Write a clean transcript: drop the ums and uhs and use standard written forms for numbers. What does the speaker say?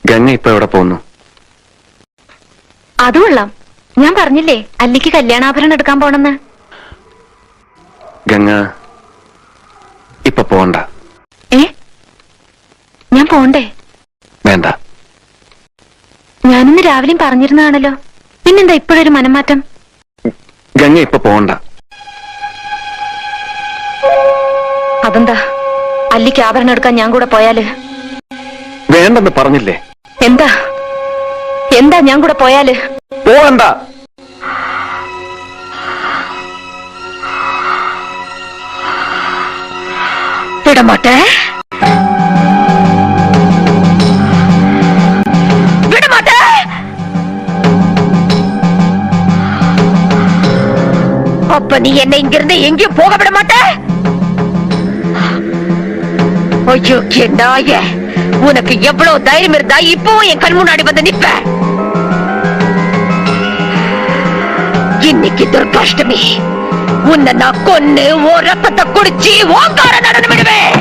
ഗംഗ ഇപ്പൊ എവിടെ പോകുന്നു? അത് കൊള്ളാം. ഞാൻ പറഞ്ഞില്ലേ അല്ലിക്ക് കല്യാണാഭരണം എടുക്കാൻ പോണെന്ന്. ഗംഗ ഇപ്പൊ പോണ്ട. ഞാൻ പോണ്ടേ? വേണ്ട. ഞാനിന്ന് രാവിലെയും പറഞ്ഞിരുന്നതാണല്ലോ, പിന്നെന്താ ഇപ്പോഴൊരു മനംമാറ്റം? ഗംഗ ഇപ്പൊ പോണ്ട. അതെന്താ? അല്ലിക്ക് ആഭരണം എടുക്കാൻ ഞാൻ കൂടെ പോയാല്? വേണ്ടെന്ന് പറഞ്ഞില്ലേ? എന്താ എന്താ ഞാൻ കൂടെ പോയാല്? പോവണ്ട. വിടമാട്ടെ, വിടമാട്ടെ. அப்ப நீ என்னை இங்கிருந்து எங்கேயும் போக விட மாட்டே? ஐயோ நாய, உனக்கு எவ்வளவு தைரியம் இருந்தா இப்பவும் என் கண் முன்னாடி வந்து நிப்ப? இன்னைக்கு துர்காஷ்டமி, உன்னை நான் கொன்னு ஓ ரத்தத்தை குடிச்சு ஓங்கார நடனம் விடுவேன்.